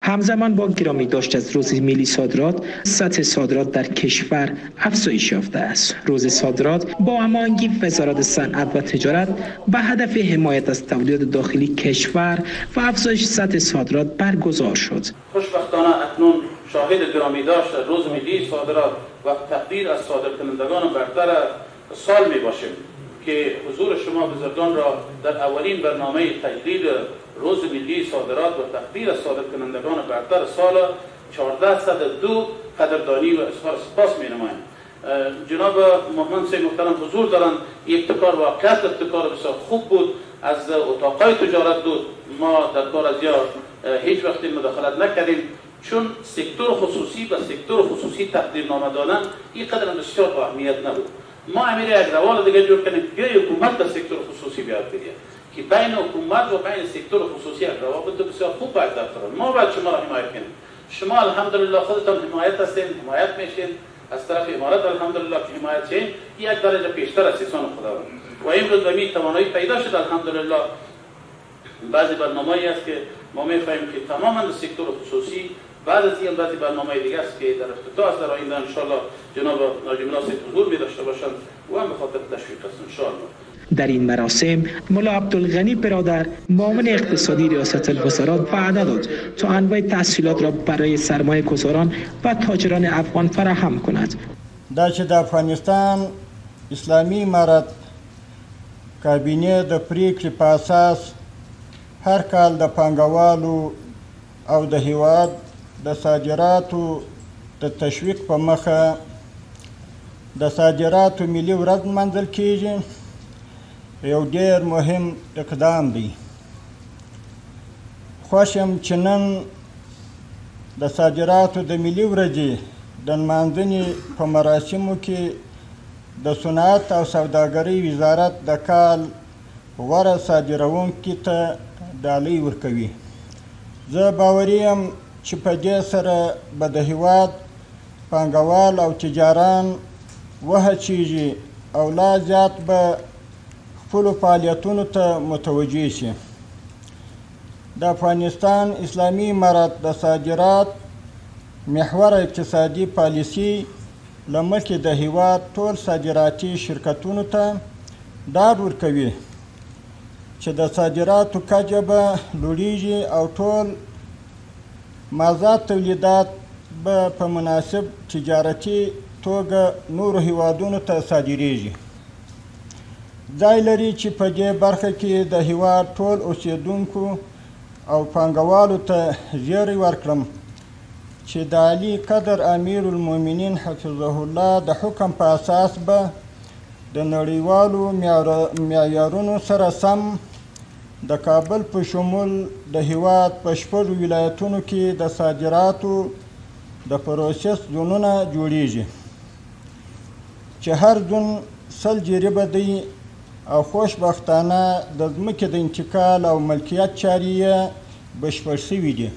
همزمان با گرامی داشت از روز ملی صادرات، سطح صادرات در کشور افزایش یافته است. روز صادرات با هماهنگی وزارت صنعت و تجارت به هدف حمایت از تولیدات داخلی کشور و افزایش سطح صادرات برگزار شد. خوشبختانه اکنون شاهد گرامی داشت روز ملی صادرات و تقدیر از صادرکنندگان برتر سال می باشیم که حضور شما بزرگان را در اولین برنامه تجلیل روز ملی صادرات و تقدیر از صادرکنندگان برتر سال 1402 قدردانی و اظهار سپاس می نماییم. جناب محمد سید محترم حضور دارند. ابتکار واقعیت ابتکار بسیار خوب بود. از اتاقای تجارت بود. ما در کار از هیچ وقت مداخلت نکردیم چون سکتور خصوصی و سکتور خصوصی تقدیرنامه دادن این قدر بسیار با اهمیت نبود. ما امیر یک روال دیگه جور کنیم که حکومت به سکتور خصوصی بیاد بگه که بین حکومت و بین سکتور خصوصی روابط بسیار خوب باید داشتن. ما باید شما را حمایت کنیم. شما الحمدلله خودتان حمایت هستین، حمایت میشین از طرف امارات الحمدلله که حمایت شین یک درجه پیشتر از سیستان خداوند و امروز به می توانایی پیدا شد الحمدلله. بعضی برنامه‌ای است که ما می‌خواهیم که تماما سکتور خصوصی بعد از این بعضی برنامه دیگه است که در افتتاح است در آینده ان شاء الله جناب ناجی ملا حضور می داشته باشند و هم به خاطر تشویق است ان شاء الله. در این مراسم ملا عبدالغنی برادر معاون اقتصادی ریاست الوزراء وعده داد تا انواع تسهیلات را برای سرمایه گذاران و تاجران افغان فراهم کند. دا چې د افغانستان اسلامي امارت کابینه د پریکړې په اساس هر کال د پانګوالو او د هیواد د صادراتو د تشویق په مخه د صادراتو ملي ورځ نمانځل کیږي. یو ډېر مهم اقدام دی. خوښ یم چې نن د صادراتو د ملي ورځې د نمانځنې په مراسمو کې د صنعت او سوداګرۍ وزارت د کال غوره صادروونکي ته ډالۍ ورکوي. زه باوري یم چې په دې سره به د هیواد پانګوال او تجاران وهڅیږي او لا زیات به خپلو فعالیتونو ته متوجه شي. د افغانستان اسلامي امارت د صادرات محور اقتصادي پالیسي له مخې د هیواد ټول صادراتي شرکتونو ته ډاډ ورکوي چې د صادراتو کچه به لوړیږي او ټول مازاد تولیدات به په مناسب تجارتي توګه نورو هیوادونو ته صادریږي. ځای لري چې په دې برخه کې د هیواد ټول اوسیدونکو او پانګوالو ته زیری ورکړم چې د عالی قدر امیر المؤمنین حفظه الله د حکم په اساس به د نړیوالو معیارونو سره سم د کابل په شمول د هیواد په شپږو ولایتونو کې د صادراتو د پروسس زونونه جوړیږي چې هر زون 100 جریبه دی او خوشبختانه د ځمکې د انتقال او ملکیت چارې یې بشپړ شوي دي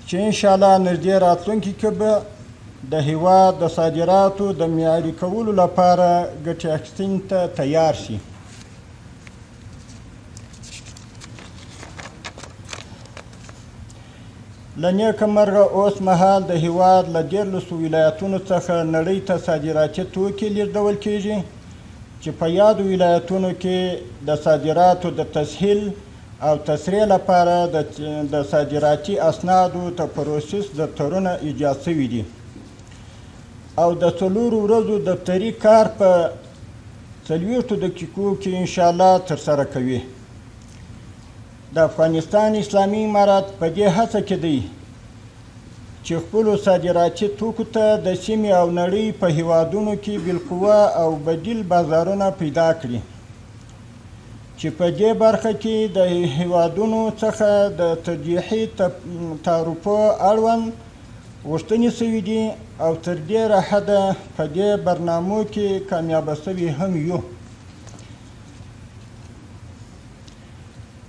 چې انشاءالله نږدې راتلونکي کې به د هیواد د صادراتو د معیاري کولو لپاره ګټې اخیستنې ته تیار شي. له نیکه مرغه اوس مهال د هیواد له 14 ولایتونو څخه نړۍ ته صادراتي توکي لیږدول کیږي چې په یادو ولایتونو کې د صادراتو د تسهیل او تسریع لپاره د صادراتي اسنادو ته پروسس دفترونه ایجاد شوي دي او د 4 ورځو دفتري کار په 40 دقیقو کې انشاءالله ترسره کوي. د افغانستان اسلامي امارت په دې هڅه کې دی چې خپلو صادراتي توکو ته د سیمې او نړۍ په هیوادونو کې بالقوه او بدیل بازارونه پیدا کړي چې په دې برخه کې د هیوادونو څخه د ترجیحي تعرفو اړوند غوښتنې شوي دي او تر ډېره حده په دې برنامو کې کامیابه شوي هم یو.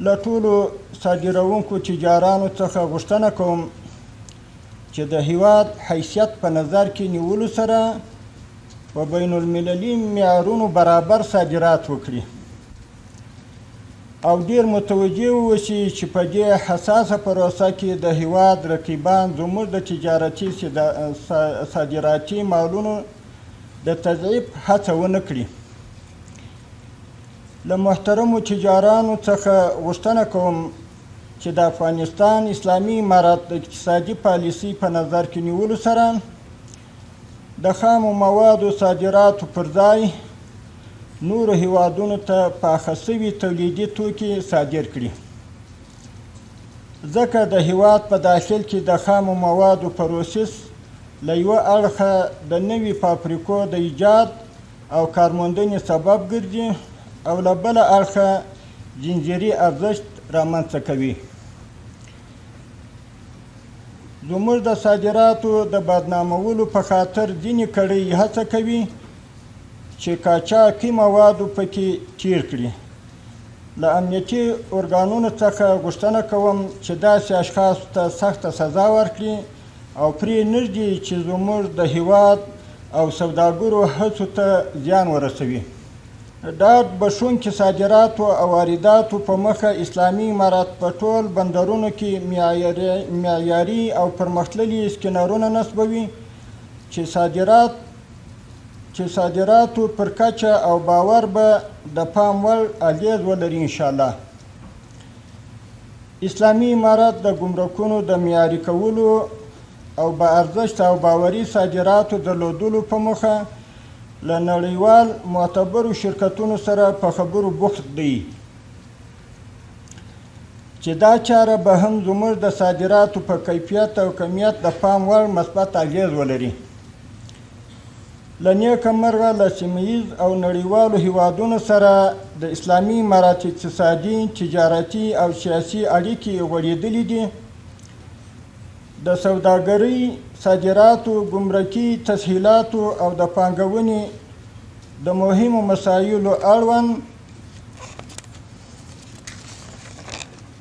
له ټولو صادروونکو تجارانو څخه غوښتنه کوم چې د هیواد حیثیت په نظر کې نیولو سره په بین المللي معیارونو برابر صادرات وکړي او ډیر متوجه واوسي چې په دې حساسه پروسه کې د هیواد رقیبان زموږ د تجارتي صادراتي مالونو د تضعیف هڅه ونه کړي. له محترمو تجارانو څخه غوښتنه کوم چې د افغانستان اسلامي امارت د اقتصادي پالیسۍ په نظر کې نیولو سره د خامو موادو صادراتو پر ځای نورو هیوادونو ته پاخه سوي تولیدي توکي صادر کړي، ځکه د هیواد په داخل کې د خامو موادو پروسس له یوه اړخه د نوي فابریکو د ایجاد او کارموندنې سبب ګرځي او له بله اړخه جنجري ارزښت رامنځته کوي. زموږ د صادراتو د بدنامولو په خاطر ځینې کړۍ هڅه کوي چې قاچاقي موادو پکې تیر کړي. له امنیتي ارګانونو څخه غوښتنه کوم چې داسې اشخاصو ته سخته سزا ورکړي او پرې نږدې چې زموږ د هیواد او سوداګرو هڅو ته زیان ورسوي. ډاډ بښونکي صادراتو او وارداتو په مخه اسلامي امارت په ټول بندرونو کې معیاري او پرمختللي سکینرونه نصبوي چې صادراتو پر کچه او باور به د پام وړ اغیز ولري انشاءالله. اسلامي امارت د ګمرکونو د معیاري کولو او با ارزښت او باوري صادراتو درلودلو په موخه له نړیوال معتبرو شرکتونو سره په خبرو بوخت دی چې دا چاره به هم زموږ د صادراتو په کیفیت او کمیت د پام وړ مثبت اغیز ولري. له نیکه مرغه له سیمهییز او نړیوالو هیوادونو سره د اسلامي امارت اقتصادي، تجارتي او سیاسي اړیکې غوړېدلې دي. د سوداګرۍ، صادراتو، ګمرکي تسهیلاتو او د پانګونې د مهمو مسایلو اړوند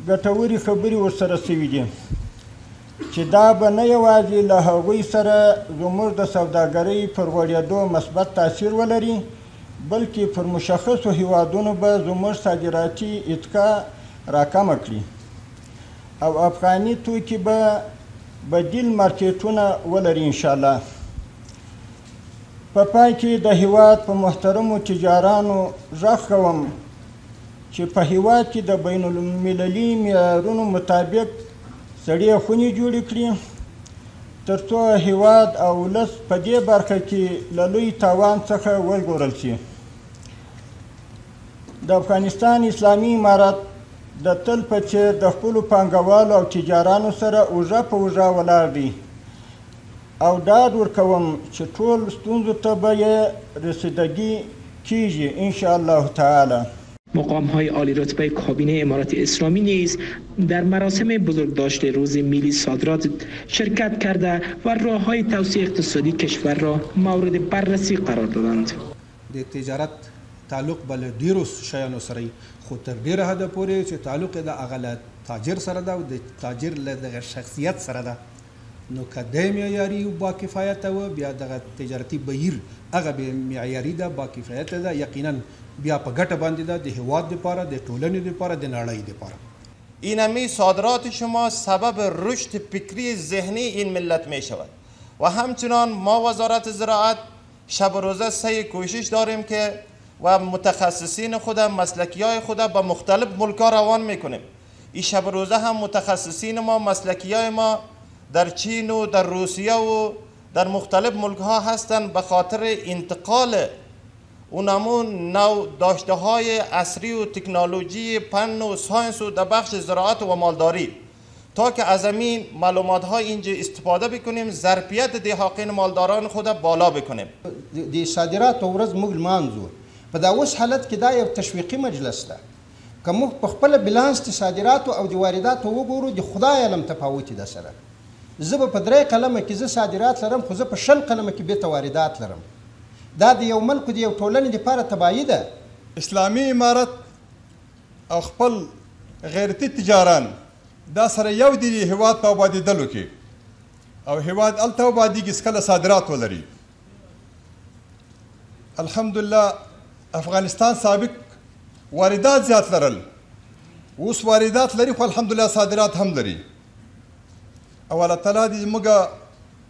ګټورې خبرې ورسره شوي دي چې دا به نه یوازې له هغوی سره زموږ د سوداګرۍ پر غوړېدو مثبت تاثیر ولري، بلکې پر مشخصو هیوادونو به زموږ صادراتي اتکا راکمه کړي او افغاني توکي به بدیل مارکیټونه ولري انشاءالله. په پای کې د هیواد په محترمو تجارانو غږ کوم چې په هیواد کې د بین المللي معیارونو مطابق سړې خونې جوړې کړي تر څو هیواد او ولس په دې برخه کې له لوی تاوان څخه وژغورل شي. د افغانستان اسلامي امارت د تل په څېر د خپلو پانګوالو او تجارانو سره اوږه په اوږه ولاړ دی او ډاډ ورکوم چې ټول ستونزو ته به یې رسیدگی کیږي انشاءالله تعالی. مقام‌های عالی رتبه کابینه امارات اسلامی نیز در مراسم بزرگداشت روز ملی صادرات شرکت کرده و راه‌های توسعه اقتصادی کشور را مورد بررسی قرار دادند. د تجارت تعلق بل ډیرو شیانو سره خو تر ډیره حده پورې چې تعلق د هغه تاجر سره ده او د تاجر له دغه شخصیت سره ده، نو که دی معیاري او باکفایته و بیا دغه تجارتي بهیر هغه به معیاري ده، باکفایته ده، یقینا بیا په ګټه باندې ده د هیواد دپاره، د ټولنې دپاره، د نړۍ دپاره. اینمی صادرات شما سبب رشد فکری ذهنی این ملت می شود و همچنان ما وزارت زراعت شب و روزه سعی کوشش داریم که و متخصصین خود مسلکی های خود به مختلف ملک ها روان میکنیم. این شب و روزه هم متخصصین ما مسلکی های ما در چین و در روسیه و در مختلف ملک ها هستند به خاطر انتقال اونمون نو داشته های عصری و تکنولوژی فن و ساینس و در بخش زراعت و مالداری تا که از این معلومات ها اینجا استفاده بکنیم، ظرفیت دهاقین مالداران خود بالا بکنیم. د صادراتو ورځ موږ لمانځو. په دا اوس حالت کې دا یو تشویقي مجلس ده. که موږ په خپله بلانس د صادراتو او د وارداتو وګورو، د خدای علم تفاوت ده سره. زه به په 3 قلمه کې زه صادرات لرم، خو زه په 20 قلمه کې بېرته واردات لرم. دا د یو ملک د یو ټولنې لپاره تباهي ده. اسلامي امارت او خپل غیرتي تجاران دا سره یو دی هیواد په آبادېدلو کې او هیواد هلته آبادېږي څکله صادرات ولري. الحمدلله افغانستان سابق واردات زیات لرل اوس واردات لري خو الحمدلله صادرات هم لري او الله تعالی دې موږ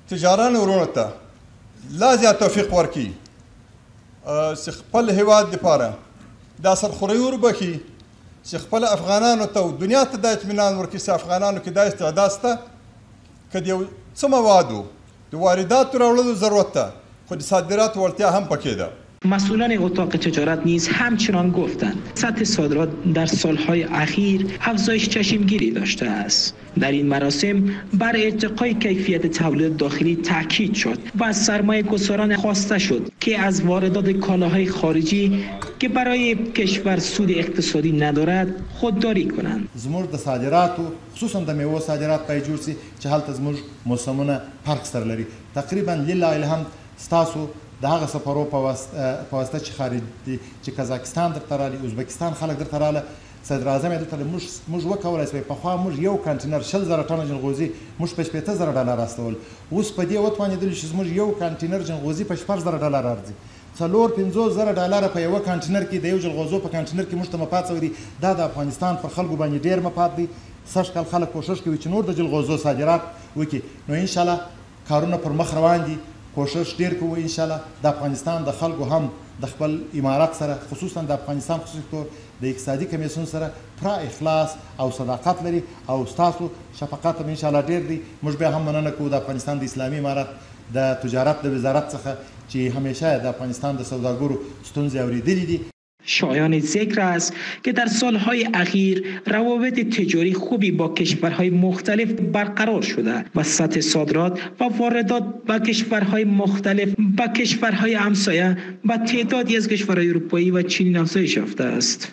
تجاران ورونو ته لا زیات توفیق ورکړي چې خپل هیواد دپاره دا سرخوری وربخي چې خپل افغانانو ته دنیا ته دا اطمینان ورکړي چې افغانانو کې دا استعداد شته که د یو څه موادو د وارداتو راوړلو ضرورت ده خو د صادراتو وړتیا هم پکې ده. مسئولان اتاق تجارت نیز همچنان گفتند سطح صادرات در سالهای اخیر افزایش چشمگیری داشته است. در این مراسم بر ارتقای کیفیت تولید داخلی تاکید شد و از سرمایه گذاران خواسته شد که از واردات کالاهای خارجی که برای کشور سود اقتصادی ندارد خودداری کنند. زموږ د صادراتو خصوصا د میوو صادرات پای جوړ سي چې هلته زموږ موسمونه فرق سره لري. تقریبا لله الحمد ستاسو د هغه سفرو په واسطه چې خارج دي چې قزاقستان درته راغلي ازبکستان خلک درته راغله صدر اعظم یې دلته موږ وکولی سوی پخوا موږ یو کانټینر 20,000 ټنه جلغوزي موږ په 80,000 ډالر راستول اوس په دې وتوانېدلو چې زموږ یو کانټینر جلغوزي په 4,000 ډالر راځي 4-5,000 ډالر په یو کانټینر کې د یو جلغوزو په کانټینر کې موږ ته مفاد څوي دا د افغانستان پر خلکو باندې ډېر مفاد دی. سږ کال خلک کوشش کوي چې نور د جلغوزو صادرات وکړي نو انشاءالله کارونه پر مخ روان دي. کوشش ډیر کوو انشاءالله د افغانستان د خلکو هم د خپل امارات سره خصوصا د افغانستان خصوصي طور د اقتصادي کمیسیون سره پوره اخلاص او صداقت لري او ستاسو شفقت هم انشاءالله ډیر دی. موږ بیا هم مننه کوو د افغانستان د اسلامي امارات د تجارت د وزارت څخه چې همیشه د افغانستان د سوداګرو ستونزې اورېدلې دي. شایان ذکر است که در سالهای اخیر روابط تجاری خوبی با کشورهای مختلف برقرار شده و سطح صادرات و واردات با کشورهای مختلف با کشورهای همسایه و تعدادی از کشورهای اروپایی و چینی افزایش یافته است.